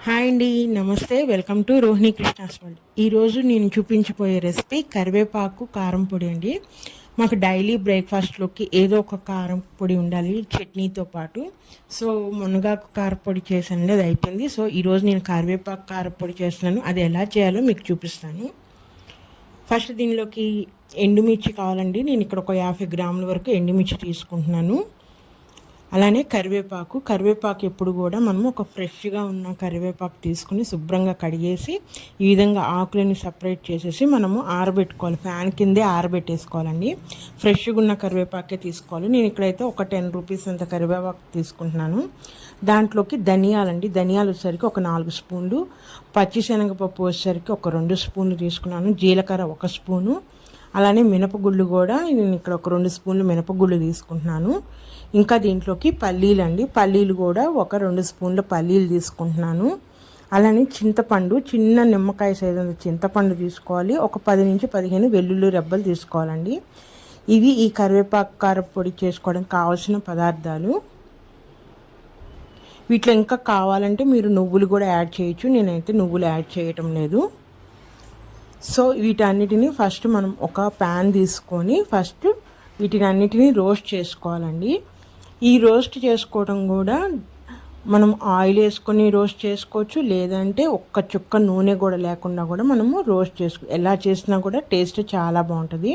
Hi అండి, నమస్తే. Welcome to Rohini Krishna's world. ఈరోజు నేను చూపించబోయే రెసిపీ కరివేపాకు కారం పొడి అండి. మాకు డైలీ బ్రేక్ఫాస్ట్లోకి ఏదో ఒక కారం పొడి ఉండాలి చట్నీతో పాటు. సో మునగాకు కారపొడి చేసాను, అది అయిపోయింది. సో ఈరోజు నేను కరివేపాకు కారపొడి చేస్తున్నాను. అది ఎలా చేయాలో మీకు చూపిస్తాను. ఫస్ట్ దీనిలోకి ఎండుమిర్చి కావాలండి. నేను ఇక్కడ ఒక 50 గ్రాముల వరకు ఎండుమిర్చి తీసుకుంటున్నాను. అలానే కరివేపాకు ఎప్పుడు కూడా మనము ఒక ఫ్రెష్గా ఉన్న కరివేపాకు తీసుకుని శుభ్రంగా కడిగేసి ఈ విధంగా ఆకులని సపరేట్ చేసేసి మనము ఆరబెట్టుకోవాలి. ఫ్యాన్ కిందే ఆరబెట్టేసుకోవాలండి. ఫ్రెష్గా ఉన్న కరివేపాకే తీసుకోవాలి. నేను ఇక్కడైతే ఒక 10 రూపీస్ అంత కరివేపాకు తీసుకుంటున్నాను. దాంట్లోకి ధనియాలు వచ్చేసరికి ఒక 4 స్పూన్లు, పచ్చిశనగపప్పు వచ్చేసరికి ఒక 2 స్పూన్లు తీసుకున్నాను, జీలకర్ర 1 స్పూను, అలానే మినపగుళ్ళు కూడా నేను ఇక్కడ ఒక 2 స్పూన్లు మినపగుళ్ళు తీసుకుంటున్నాను. ఇంకా దీంట్లోకి పల్లీలు కూడా ఒక 2 స్పూన్ల పల్లీలు తీసుకుంటున్నాను. అలానే చింతపండు, చిన్న నిమ్మకాయ సైజు చింతపండు తీసుకోవాలి. ఒక 10 నుంచి 15 వెల్లుల్లి రెబ్బలు తీసుకోవాలండి. ఇవి ఈ కరివేపాకు కారపొడి చేసుకోవడానికి కావాల్సిన పదార్థాలు. వీటిలో ఇంకా కావాలంటే మీరు నువ్వులు కూడా యాడ్ చేయొచ్చు. నేనైతే నువ్వులు యాడ్ చేయటం లేదు. సో వీటన్నిటిని ఫస్ట్ మనం ఒక ప్యాన్ తీసుకొని వీటినన్నిటిని రోస్ట్ చేసుకోవాలండి. ఈ రోస్ట్ చేసుకోవడం కూడా మనం ఆయిల్ వేసుకొని రోస్ట్ చేసుకోవచ్చు, లేదంటే ఒక్క చుక్క నూనె కూడా లేకుండా కూడా మనము రోస్ట్ ఎలా చేసినా కూడా టేస్ట్ చాలా బాగుంటుంది.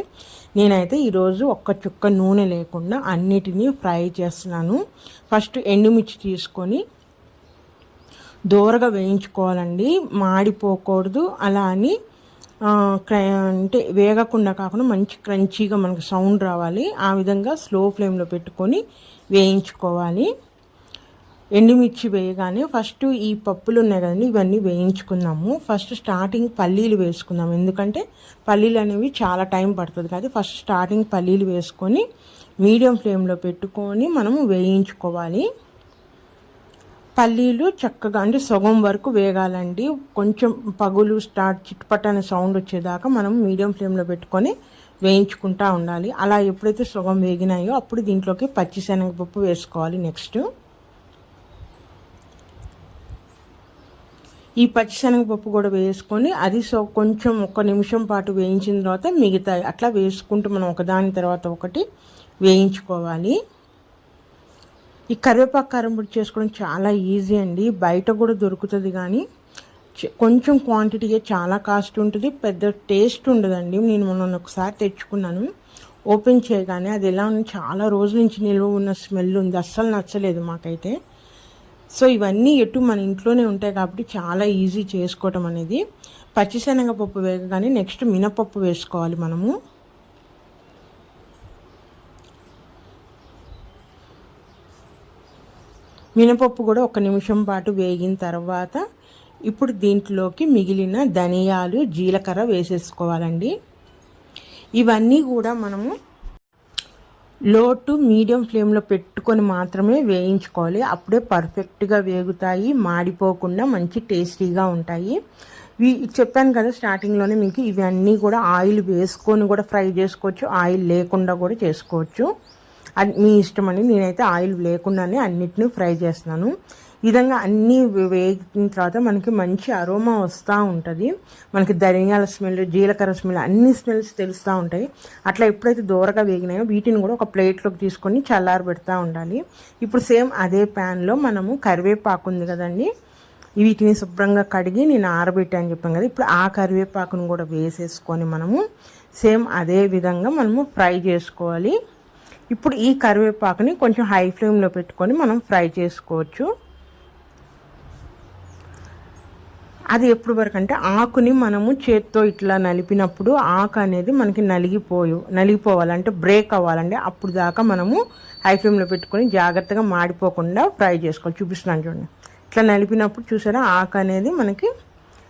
నేనైతే ఈరోజు ఒక్క చుక్క నూనె లేకుండా అన్నిటినీ ఫ్రై చేస్తున్నాను. ఫస్ట్ ఎండుమిర్చి తీసుకొని దోరగా వేయించుకోవాలండి, మాడిపోకూడదు. అలా అని అంటే వేగకుండా కాకుండా మంచి క్రంచీగా మనకు సౌండ్ రావాలి. ఆ విధంగా స్లో ఫ్లేమ్లో పెట్టుకొని వేయించుకోవాలి. ఎండుమిర్చి వేయగానే ఫస్ట్ ఈ పప్పులు ఉన్నాయి కదండి, ఇవన్నీ వేయించుకుందాము. ఫస్ట్ స్టార్టింగ్ పల్లీలు వేసుకుందాము, ఎందుకంటే పల్లీలు అనేవి చాలా టైం పడుతుంది కదా. ఫస్ట్ స్టార్టింగ్ పల్లీలు వేసుకొని మీడియం ఫ్లేమ్లో పెట్టుకొని మనము వేయించుకోవాలి. పల్లీలు చక్కగా అంటే సగం వరకు వేగాలండి. కొంచెం పగులు చిట్పట్ అనే సౌండ్ వచ్చేదాకా మనం మీడియం ఫ్లేమ్లో పెట్టుకొని వేయించుకుంటూ ఉండాలి. అలా ఎప్పుడైతే సగం వేగినాయో అప్పుడు దీంట్లోకి పచ్చిశనగపప్పు వేసుకోవాలి. నెక్స్ట్ ఈ పచ్చిశనగపప్పు కూడా వేసుకొని అది కొంచెం 1 నిమిషం పాటు వేయించిన తర్వాత మిగతాయి అట్లా వేసుకుంటూ మనం ఒకదాని తర్వాత ఒకటి వేయించుకోవాలి. ఈ కరివేపాకు కారం పొడి చేసుకోవడం చాలా ఈజీ అండి. బయట కూడా దొరుకుతుంది, కానీ కొంచెం క్వాంటిటీగా చాలా కాస్ట్ ఉంటుంది, పెద్ద టేస్ట్ ఉండదండి. నేను మొన్న ఒకసారి తెచ్చుకున్నాను, ఓపెన్ చేయగానే అది ఎలా ఉంది, చాలా రోజుల నుంచి నిల్వ ఉన్న స్మెల్ ఉంది, అస్సలు నచ్చలేదు మాకైతే. సో ఇవన్నీ మన ఇంట్లోనే ఉంటాయి కాబట్టి చాలా ఈజీ చేసుకోవటం అనేది. పచ్చిశనగపప్పు వేగగానే నెక్స్ట్ మినపప్పు వేసుకోవాలి మనము. మినపప్పు కూడా 1 నిమిషం పాటు వేగిన తర్వాత ఇప్పుడు దీంట్లోకి మిగిలిన ధనియాలు, జీలకర్ర వేసేసుకోవాలండి. ఇవన్నీ కూడా మనము లో టు మీడియం ఫ్లేమ్లో పెట్టుకొని మాత్రమే వేయించుకోవాలి. అప్పుడే పర్ఫెక్ట్గా వేగుతాయి, మాడిపోకుండా మంచి టేస్టీగా ఉంటాయి. చెప్పాను కదా స్టార్టింగ్లోనే మీకు, ఇవన్నీ కూడా ఆయిల్ వేసుకొని కూడా ఫ్రై చేసుకోవచ్చు, ఆయిల్ లేకుండా కూడా చేసుకోవచ్చు. అది మీ ఇష్టం అండి. నేనైతే ఆయిల్ లేకుండానే అన్నిటినీ ఫ్రై చేస్తున్నాను. ఈ విధంగా అన్నీ వేగిన తర్వాత మనకి మంచి అరోమా వస్తూ ఉంటుంది. మనకి ధనియాల స్మెల్, జీలకర్ర స్మెల్, అన్ని స్మెల్స్ తెలుస్తూ ఉంటాయి. అట్లా ఎప్పుడైతే దూరగా వేగినాయో వీటిని కూడా ఒక ప్లేట్లోకి తీసుకొని చల్లారబెడతా ఉండాలి. ఇప్పుడు సేమ్ అదే ప్యాన్లో మనము కరివేపాకు ఉంది కదండి, వీటిని శుభ్రంగా కడిగి నేను ఆరబెట్టాను చెప్పాను కదా. ఇప్పుడు ఆ కరివేపాకును కూడా వేసేసుకొని మనము సేమ్ అదే విధంగా మనము ఫ్రై చేసుకోవాలి. ఇప్పుడు ఈ కరివేపాకుని కొంచెం హై ఫ్లేమ్లో పెట్టుకొని మనం ఫ్రై చేసుకోవచ్చు. అది ఎప్పుడు వరకు అంటే ఆకుని మనము చేత్తో ఇట్లా నలిపినప్పుడు ఆకు అనేది మనకి నలిగిపోవాలి, అంటే బ్రేక్ అవ్వాలండి. అప్పుడు దాకా మనము హై ఫ్లేమ్లో పెట్టుకొని జాగ్రత్తగా మాడిపోకుండా ఫ్రై చేసుకోవాలి. చూపిస్తున్నాను చూడండి, ఇట్లా నలిపినప్పుడు చూసారా ఆకు అనేది మనకి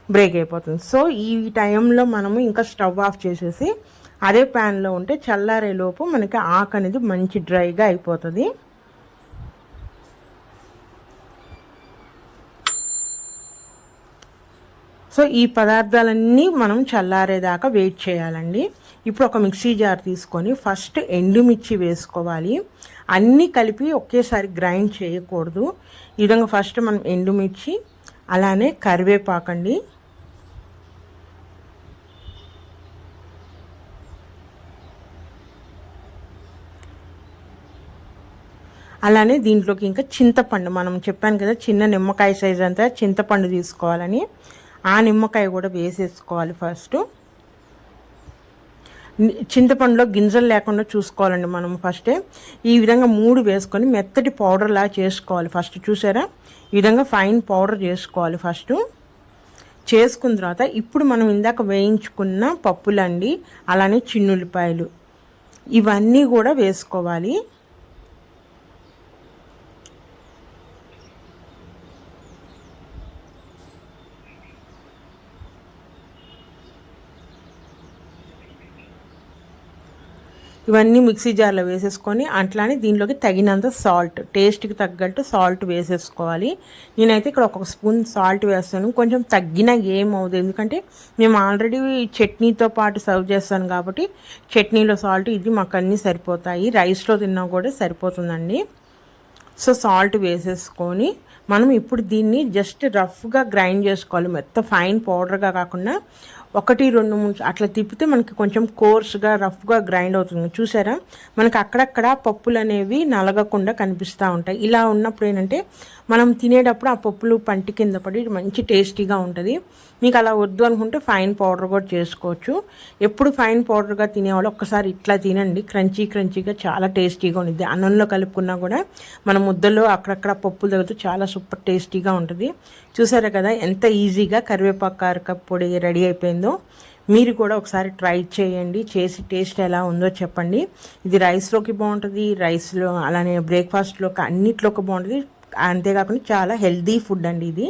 బ్రేక్ అయిపోతుంది. సో ఈ టైంలో మనము ఇంకా స్టవ్ ఆఫ్ చేసేసి అదే ప్యాన్లో ఉంటే చల్లారేలోపు మనకి ఆకు అనేది మంచి డ్రైగా అయిపోతుంది. సో ఈ పదార్థాలన్నీ మనం చల్లారేదాకా వెయిట్ చేయాలండి. ఇప్పుడు ఒక మిక్సీ జార్ తీసుకొని ఫస్ట్ ఎండుమిర్చి వేసుకోవాలి. అన్నీ కలిపి ఒకేసారి గ్రైండ్ చేయకూడదు. ఈ విధంగా ఫస్ట్ మనం ఎండుమిర్చి, అలానే కరివేపాకండి, అలానే దీంట్లోకి ఇంకా చింతపండు, మనం చెప్పాను కదా చిన్న నిమ్మకాయ సైజ్ అంతా చింతపండు తీసుకోవాలని, ఆ నిమ్మకాయ కూడా వేసేసుకోవాలి. ఫస్ట్ చింతపండులో గింజలు లేకుండా చూసుకోవాలండి మనం. ఫస్టే ఈ విధంగా 3 వేసుకొని మెత్తటి పౌడర్లా చేసుకోవాలి. ఫస్ట్ చూసారా, ఈ విధంగా ఫైన్ పౌడర్ చేసుకోవాలి. ఫస్ట్ చేసుకున్న తర్వాత ఇప్పుడు మనం ఇందాక వేయించుకున్న పప్పులండి, అలానే చిన్నుల్లిపాయలు, ఇవన్నీ కూడా వేసుకోవాలి. ఇవన్నీ మిక్సీ జార్లో వేసేసుకొని అట్లానే దీనిలోకి తగినంత సాల్ట్, టేస్ట్కి తగ్గట్టు సాల్ట్ వేసేసుకోవాలి. నేనైతే ఇక్కడ 1 స్పూన్ సాల్ట్ వేస్తాను. కొంచెం తగ్గినా ఏమవుతుంది, ఎందుకంటే మేము ఆల్రెడీ చట్నీతో పాటు సర్వ్ చేస్తాను కాబట్టి చట్నీలో సాల్ట్ ఇది మాకు అన్నీ సరిపోతాయి. రైస్లో తిన్నా కూడా సరిపోతుందండి. సో సాల్ట్ వేసేసుకొని మనం ఇప్పుడు దీన్ని జస్ట్ రఫ్గా గ్రైండ్ చేసుకోవాలి. మెత్త ఫైన్ పౌడర్గా కాకుండా 1, 2, 3 అట్లా తిప్పితే మనకి కొంచెం కోర్స్గా రఫ్గా గ్రైండ్ అవుతుంది. చూసారా, మనకి అక్కడక్కడ పప్పులు అనేవి నలగకుండా కనిపిస్తూ ఉంటాయి. ఇలా ఉన్నప్పుడు ఏంటంటే మనం తినేటప్పుడు ఆ పప్పులు పంటి కింద పడి మంచి టేస్టీగా ఉంటుంది. మీకు అలా వద్దు అనుకుంటే ఫైన్ పౌడర్ కూడా చేసుకోవచ్చు. ఎప్పుడు ఫైన్ పౌడర్గా తినేవాళ్ళు ఒక్కసారి ఇట్లా తినండి, క్రంచీగా చాలా టేస్టీగా ఉంటుంది. అన్నంలో కలుపుకున్నా కూడా మన ముద్దలో అక్కడక్కడ పప్పులు తగులుతూ చాలా సూపర్ టేస్టీగా ఉంటుంది. చూసారా కదా ఎంత ఈజీగా కరివేపాకు కారకపు పొడి రెడీ అయిపోయిందో. మీరు కూడా ఒకసారి ట్రై చేయండి, చేసి టేస్ట్ ఎలా ఉందో చెప్పండి. ఇది రైస్లోకి బాగుంటుంది, రైస్లో అలానే బ్రేక్ఫాస్ట్లోకి అన్నిట్లోకి బాగుంటుంది. అంతేకాకుండా చాలా హెల్దీ ఫుడ్ అండి ఇది.